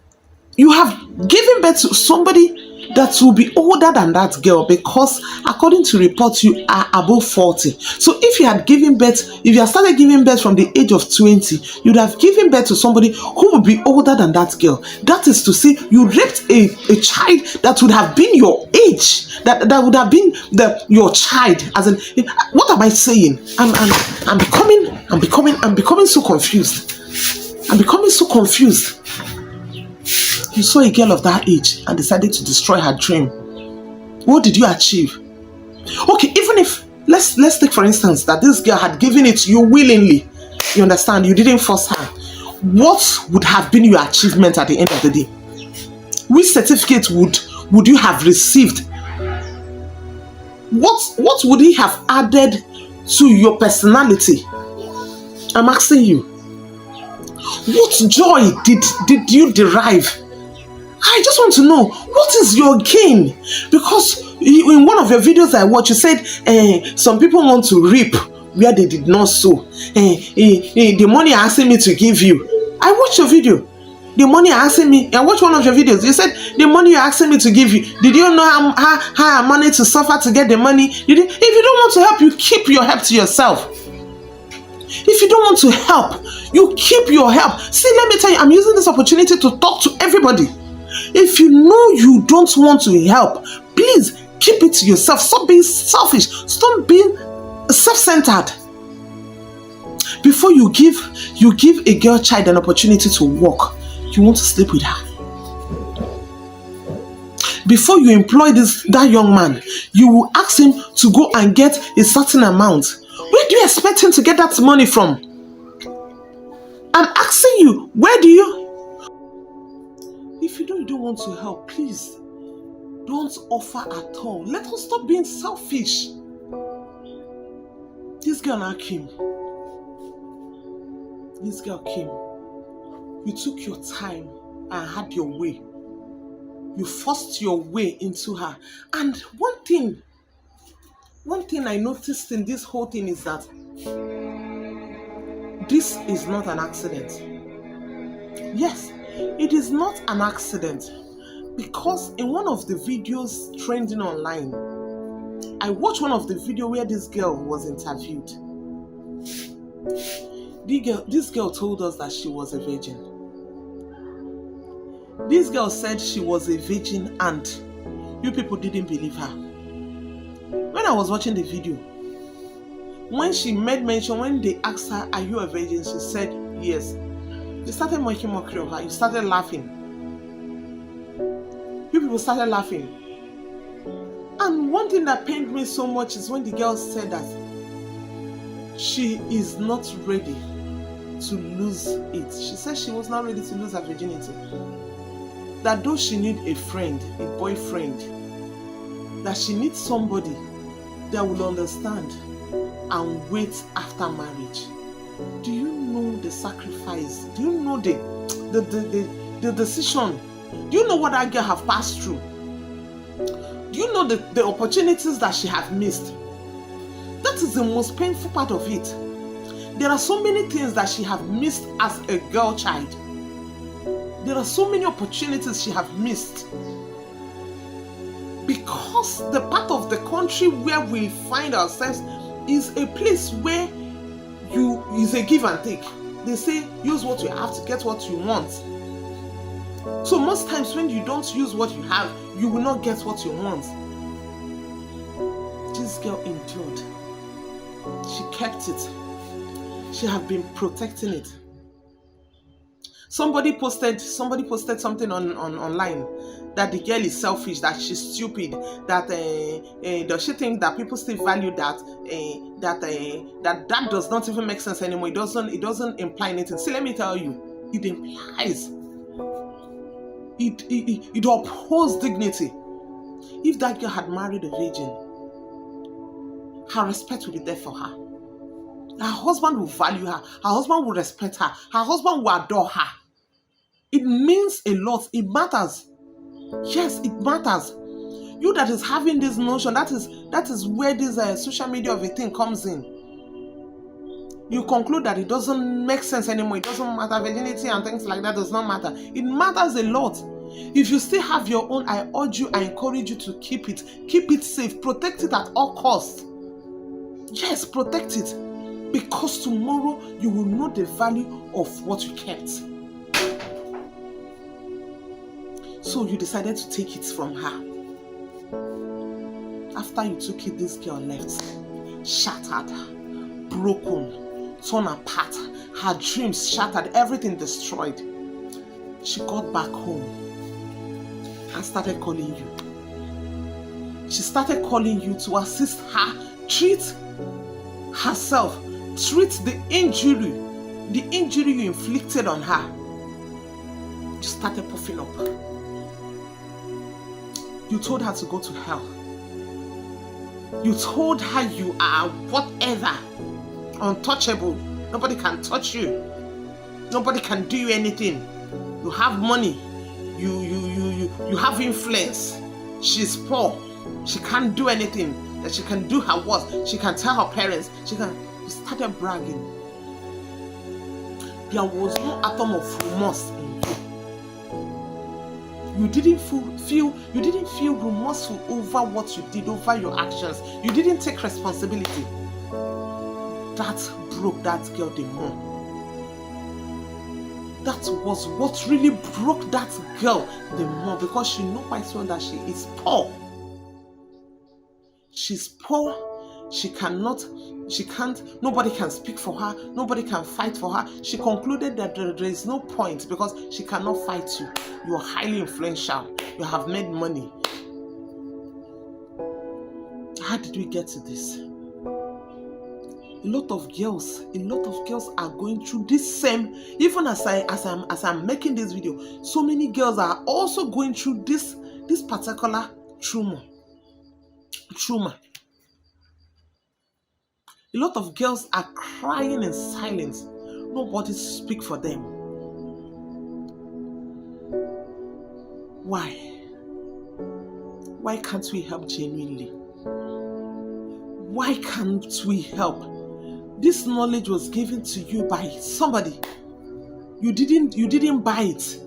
given birth to somebody that will be older than that girl, because according to reports you are above 40. So if you had started giving birth from the age of 20, you'd have given birth to somebody who would be older than that girl. That is to say, you raped a child that would have been your age, that would have been your child. As in, what am I saying? I'm becoming so confused. I'm becoming so confused. You saw a girl of that age and decided to destroy her dream. What did you achieve? Okay, even if let's take for instance that this girl had given it to you willingly. You understand? You didn't force her. What would have been your achievement at the end of the day? Which certificate would you have received? What would he have added to your personality? I'm asking you. What joy did you derive? I just want to know, what is your gain? Because in one of your videos I watched, you said some people want to reap where they did not sow. The money you're asking me to give you. I watched your video. The money you're asking me, I watched one of your videos. You said the money you're asking me to give you. Did you know how I managed to suffer to get the money? If you don't want to help, you keep your help to yourself. If you don't want to help, you keep your help. See, let me tell you, I'm using this opportunity to talk to everybody. If you know you don't want to help, please keep it to yourself. Stop being selfish. Stop being self-centered. Before you give a girl child an opportunity to walk, you want to sleep with her. Before you employ that young man, you will ask him to go and get a certain amount. Where do you expect him to get that money from? I'm asking you, where do you? If you don't want to help, please don't offer at all. Let us stop being selfish. This girl now came. This girl came. You took your time and had your way. You forced your way into her. And one thing I noticed in this whole thing is that this is not an accident. Yes, it is not an accident, because in one of the videos trending online, I watched one of the videos where this girl was interviewed. This girl told us that she was a virgin. This girl said she was a virgin and you people didn't believe her. When I was watching the video, when she made mention, when they asked her, "Are you a virgin?" she said, "Yes." You started making mockery of her. You started laughing. You people started laughing. And one thing that pained me so much is when the girl said that she is not ready to lose it. She said she was not ready to lose her virginity. That though she needs a friend, a boyfriend, that she needs somebody that will understand and wait after marriage. Do you know the sacrifice? Do you know the decision? Do you know what that girl have passed through? Do you know the opportunities that she have missed? That is the most painful part of it. There are so many things that she have missed as a girl child. There are so many opportunities she have missed. Because the part of the country where we find ourselves is a place where is a give and take. They say use what you have to get what you want. So most times when you don't use what you have, you will not get what you want. This girl endured. She kept it. She have been protecting it. Somebody posted something online that the girl is selfish, that she's stupid, that does she think that people still value that does not even make sense anymore. It doesn't imply anything. See, let me tell you, it implies. It upholds dignity. If that girl had married a virgin, her respect will be there for her. Her husband will value her. Her husband will respect her. Her husband will adore her. It means a lot. It matters. Yes, it matters. You that is having this notion, that is where this social media of a thing comes in. You conclude that it doesn't make sense anymore. It doesn't matter. Virginity and things like that does not matter. It matters a lot. If you still have your own, I urge you, I encourage you to keep it. Keep it safe. Protect it at all costs. Yes, protect it. Because tomorrow you will know the value of what you kept. So you decided to take it from her. After you took it, this girl left. Shattered. Broken. Torn apart. Her dreams shattered. Everything destroyed. She got back home and started calling you. She started calling you to assist her treat herself, treat the injury you inflicted on her. You started puffing up. You told her to go to hell. You told her you are whatever, untouchable. Nobody can touch you. Nobody can do you anything. You have money. You have influence. She's poor. She can't do anything. That she can do her worst. She can tell her parents. You started bragging. There was no atom of remorse in you. You didn't feel remorseful over what you did, over your actions. You didn't take responsibility. That broke that girl the more. That was what really broke that girl the more, because she knew quite well that she is poor. She's poor. Nobody can speak for her. Nobody can fight for her. She concluded that there is no point because she cannot fight you. You are highly influential. You have made money. How did we get to this? A lot of girls are going through this same, even as I'm making this video, so many girls are also going through this particular trauma. A lot of girls are crying in silence. Nobody speaks for them. Why? Why can't we help genuinely? Why can't we help? This knowledge was given to you by somebody. You didn't buy it.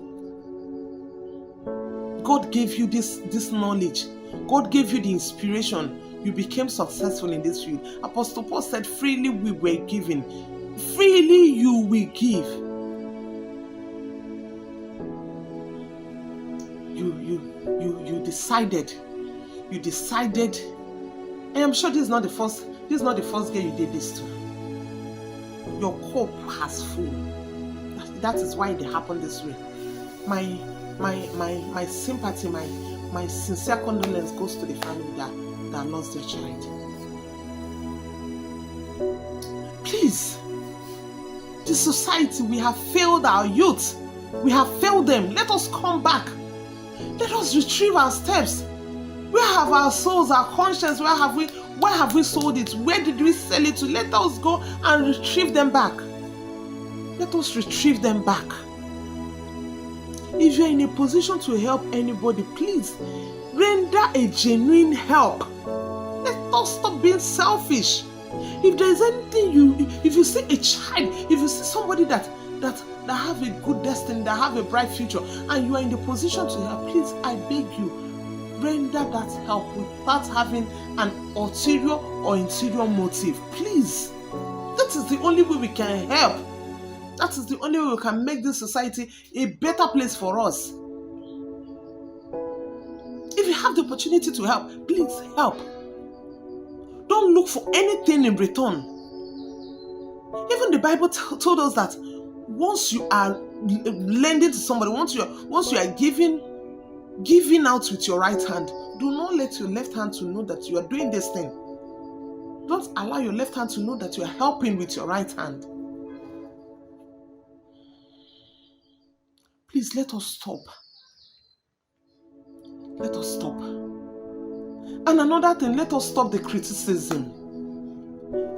God gave you this knowledge. God gave you the inspiration. You became successful in this field. Apostle Paul said, freely we were given. Freely you will give. You decided. I am sure this is not the first girl you did this to. Your cup has full. That is why it happened this way. My sympathy, my sincere condolence goes to the family that lost their child. Please, this society, we have failed our youth. We have failed them. Let us come back. Let us retrieve our steps. Where have our souls, our conscience, where have we sold it? Where did we sell it to? Let us go and retrieve them back. Let us retrieve them back. If you're in a position to help anybody, please render a genuine help. Let us stop being selfish. If there is anything if you see a child, if you see somebody that have a good destiny, that have a bright future, and you are in the position to help, please, I beg you, render that help without having an ulterior or interior motive. Please. That is the only way we can help. That is the only way we can make this society a better place for us. If you have the opportunity to help, please help. Don't look for anything in return. Even the Bible told us that once you are lending to somebody, once you are giving out with your right hand, do not let your left hand to know that you are doing this thing. Don't allow your left hand to know that you are helping with your right hand. Please, let us stop. Let us stop. And another thing, let us stop the criticism.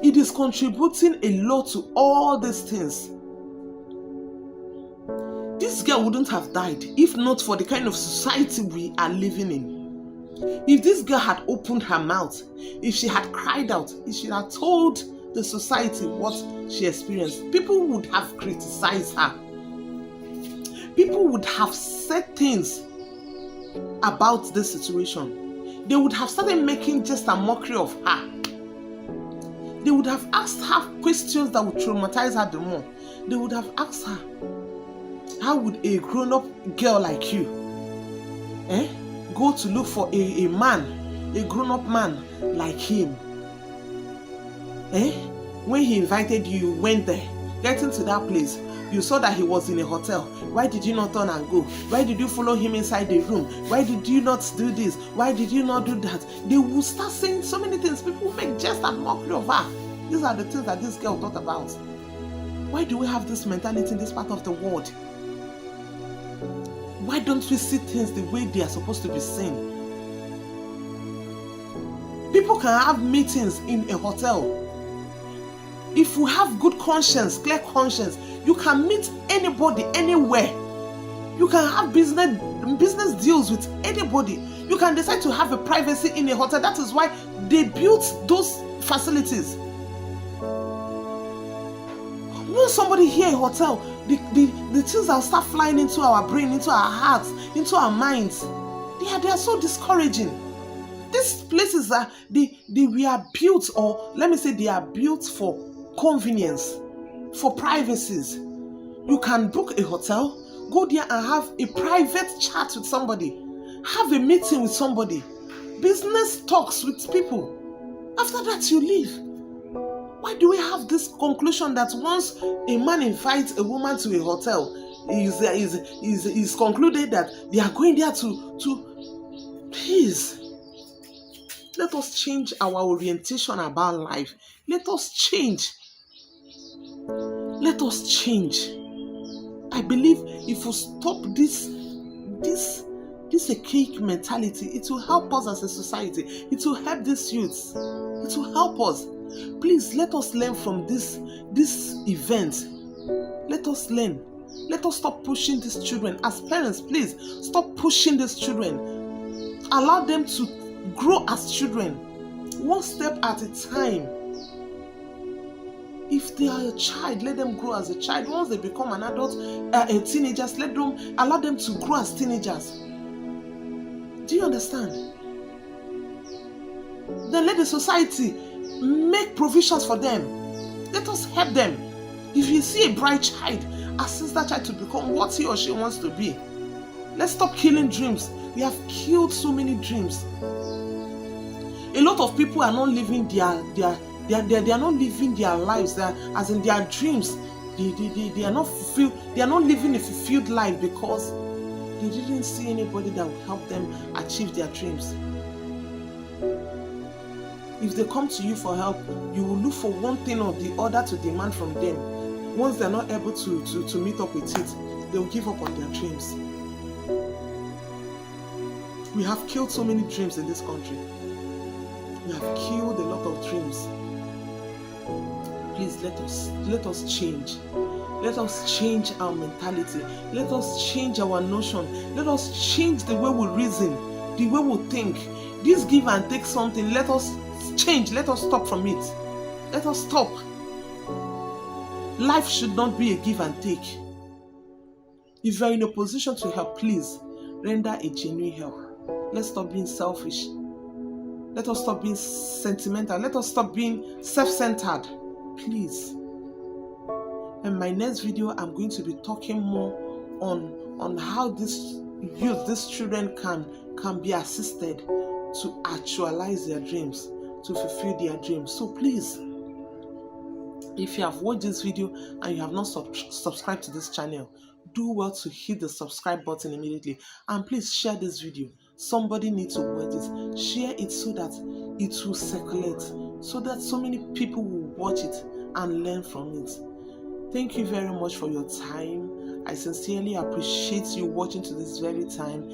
It is contributing a lot to all these things. This girl wouldn't have died if not for the kind of society we are living in. If this girl had opened her mouth, if she had cried out, if she had told the society what she experienced, people would have criticized her. People would have said things about this situation. They would have started making just a mockery of her. They would have asked her questions that would traumatize her the more. They would have asked her, how would a grown-up girl like you go to look for a man, a grown-up man like him? When he invited you, you went there. Getting to that place, you saw that he was in a hotel. Why did you not turn and go? Why did you follow him inside the room? Why did you not do this? Why did you not do that? They will start saying so many things. People will make jest and mockery of her. These are the things that this girl thought about. Why do we have this mentality in this part of the world? Why don't we see things the way they are supposed to be seen? People can have meetings in a hotel. If you have good conscience, clear conscience, you can meet anybody anywhere. You can have business deals with anybody. You can decide to have a privacy in a hotel. That is why they built those facilities. When somebody hear a hotel, the things that will start flying into our brain, into our hearts, into our minds, they are so discouraging. These places we are built, or let me say they are built for convenience, for privacies. You can book a hotel, go there and have a private chat with somebody, have a meeting with somebody, business talks with people. After that, you leave. Why do we have this conclusion that once a man invites a woman to a hotel, is concluded that they are going there to please? Let us change our orientation about life. Let us change. Let us change. I believe if we stop this archaic mentality, it will help us as a society. It will help these youths. It will help us. Please let us learn from this event. Let us learn. Let us stop pushing these children. As parents, please stop pushing these children. Allow them to grow as children, one step at a time. If they are a child, let them grow as a child. Once they become an adult, teenagers, allow them to grow as teenagers. Do you understand? Then let the society make provisions for them. Let us help them. If you see a bright child, assist that child to become what he or she wants to be. Let's stop killing dreams. We have killed so many dreams. A lot of people are not living they are not living their lives. As in their dreams, they are not fulfilled. They are not living a fulfilled life because they didn't see anybody that will help them achieve their dreams. If they come to you for help, you will look for one thing or the other to demand from them. Once they are not able to meet up with it, they will give up on their dreams. We have killed so many dreams in this country. We have killed a lot of dreams. Please let us change. Let us change our mentality. Let us change our notion. Let us change the way we reason, the way we think. This give and take something, let us change. Let us stop from it. Let us stop. Life should not be a give and take. If you are in a position to help, please render a genuine help. Let's stop being selfish. Let us stop being sentimental. Let us stop being self-centered. Please. In my next video, I'm going to be talking more on how these children can be assisted to actualize their dreams, to fulfill their dreams. So please, if you have watched this video and you have not subscribed to this channel, do well to hit the subscribe button immediately, and please share this video. Somebody needs to watch it. Share it so that it will circulate, so that so many people will watch it and learn from it. Thank you very much for your time. I sincerely appreciate you watching to this very time.